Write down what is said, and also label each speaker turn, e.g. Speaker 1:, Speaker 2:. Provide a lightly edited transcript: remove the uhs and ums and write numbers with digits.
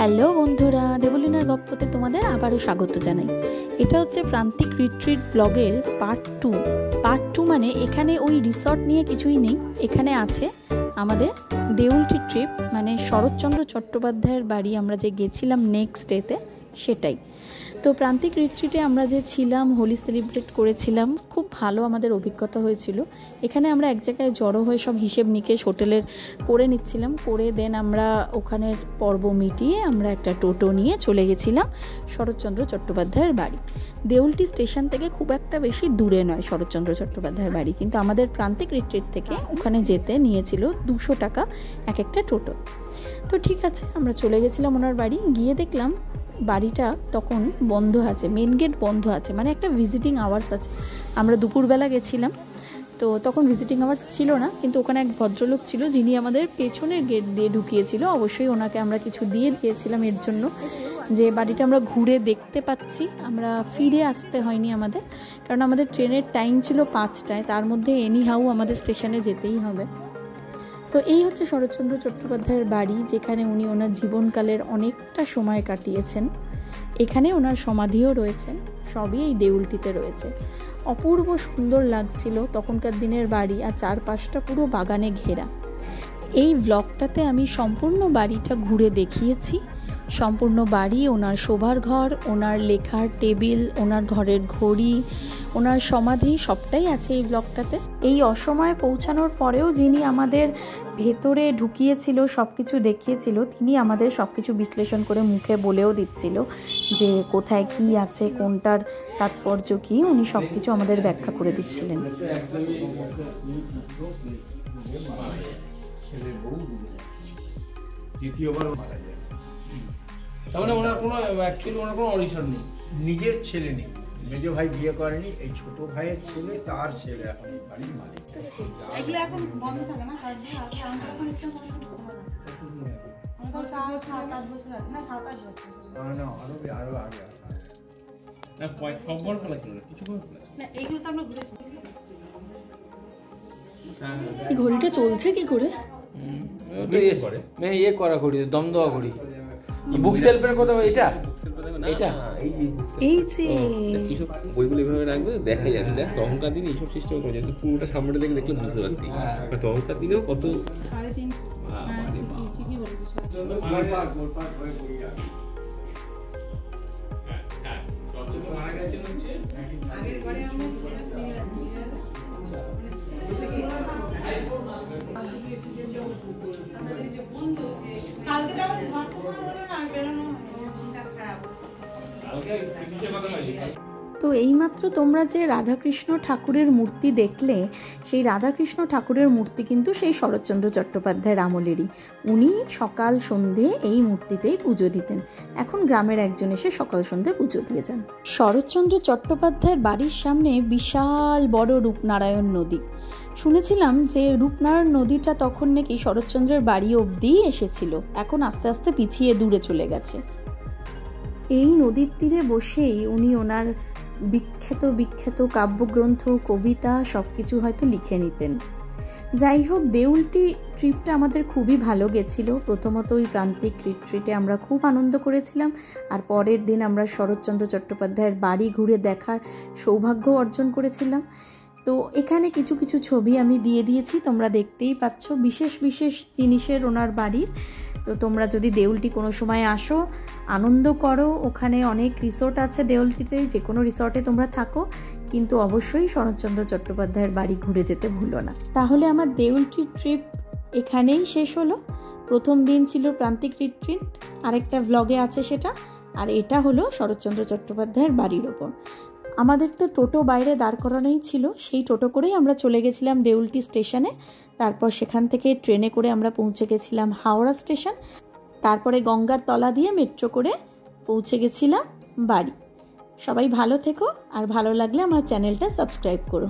Speaker 1: Hello বন্ধুরা, দেবলিনার গপ্পতে তোমাদের আবারও স্বাগত জানাই। এটা হচ্ছে প্রান্তিক রিট্রিট ব্লগের পার্ট টু। মানে এখানে ওই রিসর্ট নিয়ে কিছুই নেই, এখানে আছে আমাদের দেউলটি ট্রিপ, মানে শরৎচন্দ্র চট্টোপাধ্যায়ের বাড়ি আমরা যে গেছিলাম নেক্সট ডেতে, সেটাই। তো প্রান্তিক রিট্রিটে আমরা যে ছিলাম, হোলি সেলিব্রেট করেছিলাম, খুব ভালো আমাদের অভিজ্ঞতা হয়েছিল। এখানে আমরা এক জায়গায় জড়ো হয়ে সব হিসেব নিকেশ হোটেলের করে নিচ্ছিলাম, করে দেন আমরা ওখানের পর্ব মিটিয়ে আমরা একটা টোটো নিয়ে চলে গেছিলাম শরৎচন্দ্র চট্টোপাধ্যায়ের বাড়ি। দেউলটি স্টেশন থেকে খুব একটা বেশি দূরে নয় শরৎচন্দ্র চট্টোপাধ্যায়ের বাড়ি, কিন্তু আমাদের প্রান্তিক রিট্রিট থেকে ওখানে যেতে নিয়েছিল 200 টাকা এক একটা টোটো। তো ঠিক আছে, আমরা চলে গেছিলাম ওনার বাড়ি। গিয়ে দেখলাম বাড়িটা তখন বন্ধ আছে, মেন গেট বন্ধ আছে, মানে একটা ভিজিটিং আওয়ার্স আছে। আমরা দুপুরবেলা গেছিলাম, তো তখন ভিজিটিং আওয়ার্স ছিল না, কিন্তু ওখানে এক ভদ্রলোক ছিল যিনি আমাদের পেছনের গেট দিয়ে ঢুকিয়েছিল। অবশ্যই ওনাকে আমরা কিছু দিয়ে দিয়েছিলাম এর জন্য যে বাড়িটা আমরা ঘুরে দেখতে পাচ্ছি, আমরা ফিরে আসতে হয়নি আমাদের, কারণ আমাদের ট্রেনের টাইম ছিল 5টায়, তার মধ্যে এনিহাউ আমাদের স্টেশনে যেতেই হবে। তো এই হচ্ছে শরৎচন্দ্র চট্টোপাধ্যায়ের বাড়ি, যেখানে উনি ওনার জীবনকালের অনেকটা সময় কাটিয়েছেন। এখানে ওনার সমাধিও রয়েছে, সবই এই দেউলটিতে রয়েছে। অপূর্ব সুন্দর লাগছিল তখনকার দিনের বাড়ি, আর চারপাশটা পুরো বাগানে ঘেরা। এই ব্লগটাতে আমি সম্পূর্ণ বাড়িটা ঘুরে দেখিয়েছি। সম্পূর্ণ বাড়ি, ওনার শোবার ঘর, ওনার লেখার টেবিল, ওনার ঘরের ঘড়ি, ওনার সমাধি, সবটাই আছে এই ব্লগটাতে। এই অসময়ে পৌঁছানোর পরেও যিনি আমাদের ভেতরে ঢুকিয়েছিল, সব কিছু দেখিয়েছিল, তিনি আমাদের সব কিছু বিশ্লেষণ করে মুখে বলেও দিচ্ছিল যে কোথায় কি আছে, কোনটার তাৎপর্য কি, উনি সব কিছু আমাদের ব্যাখ্যা করে দিচ্ছিলেন।
Speaker 2: তাহলে ওনার কোনো অ্যাকচুয়ালি ওনার কোনো অডিশন নেই, নিজের ছেলে নেই, মেজো ভাই বিয়ে করেনি, এই ছোট ভাইয়ের ছেলে, তার ছেলে এখন এই বাড়ির মালিক।
Speaker 3: এগুলো এখন বন্ধ থাকে না, কাজ দিয়ে আগে আমরা তখন একটু আমাদের 7-8 বছর আছে না, 7-8 বছর
Speaker 2: না, আরো আগে
Speaker 4: না, কয়েক সব বড় খেলা ছিল না, কিছু বড় খেলা ছিল
Speaker 3: না, এইগুলো তো আমরা ঘুরেছি।
Speaker 1: এই ঘড়িটা চলছে কি করে?
Speaker 2: ইয়ে করা ঘড়ি, দম দেওয়া ঘড়ি, বুক সেলফের কথা। এটা এটা
Speaker 1: এই যে
Speaker 4: এইসব বইগুলো এভাবে রাখবে, দেখা যাচ্ছে। দেখ তখনকার দিনে এইসব সিস্টেম করে যেত, পুরোটা সামনে থেকে দেখলে বুঝতে পারতি তখনকার দিনেও কত
Speaker 3: 3.5 ঠিকই বলেছিস। আগের বারে আমরা কালকে তো আমাদের ঝড় তুফান হলো না, আর বেরোনো খারাপ।
Speaker 1: তো এইমাত্র তোমরা যে রাধাকৃষ্ণ ঠাকুরের মূর্তি দেখলে, সেই রাধাকৃষ্ণ ঠাকুরের মূর্তি কিন্তু সেই শরৎচন্দ্র চট্টোপাধ্যায়ের আমলেরই। উনি সকাল সন্ধে এই মূর্তিতেই পুজো দিতেন। এখন গ্রামের একজন এসে সকাল সন্ধে পুজো দিয়ে যান। শরৎচন্দ্র চট্টোপাধ্যায়ের বাড়ির সামনে বিশাল বড় রূপনারায়ণ নদী। শুনেছিলাম যে রূপনারায়ণ নদীটা তখন নাকি শরৎচন্দ্রের বাড়ি অবধিই এসেছিল, এখন আস্তে আস্তে পিছিয়ে দূরে চলে গেছে। এই নদীর তীরে বসেই উনি ওনার বিখ্যাত কাব্যগ্রন্থ, কবিতা সব কিছু হয়তো লিখে নিতেন। যাই হোক, দেউলটি ট্রিপটা আমাদের খুবই ভালো গেছিল। প্রথমত ওই প্রান্তিক রিট্রিটে আমরা খুব আনন্দ করেছিলাম, আর পরের দিন আমরা শরৎচন্দ্র চট্টোপাধ্যায়ের বাড়ি ঘুরে দেখার সৌভাগ্য অর্জন করেছিলাম। তো এখানে কিছু কিছু ছবি আমি দিয়ে দিয়েছি, তোমরা দেখতেই পাচ্ছ, বিশেষ বিশেষ জিনিসের ওনার বাড়ির। তো তোমরা যদি দেউলটি কোনো সময় আসো, আনন্দ করো, ওখানে অনেক রিসোর্ট আছে দেউলটিতে, যে কোনো রিসর্টে তোমরা থাকো, কিন্তু অবশ্যই শরৎচন্দ্র চট্টোপাধ্যায়ের বাড়ি ঘুরে যেতে ভুলো না। তাহলে আমার দেউলটি ট্রিপ এখানেই শেষ হলো। প্রথম দিন ছিল প্রান্তিক রিট্রিট, আরেকটা ভ্লগে আছে সেটা, আর এটা হলো শরৎচন্দ্র চট্টোপাধ্যায়ের বাড়ির ওপর। আমাদের তো টোটো বাইরে দাঁড় করানোই ছিল, সেই টোটো করেই আমরা চলে গেছিলাম দেউলটি স্টেশনে। তারপর সেখান থেকে ট্রেনে করে আমরা পৌঁছে গেছিলাম হাওড়া স্টেশন, তারপরে গঙ্গার তলা দিয়ে মেট্রো করে পৌঁছে গেছিলাম বাড়ি। সবাই ভালো থেকো, আর ভালো লাগলে আমার চ্যানেলটা সাবস্ক্রাইব করো।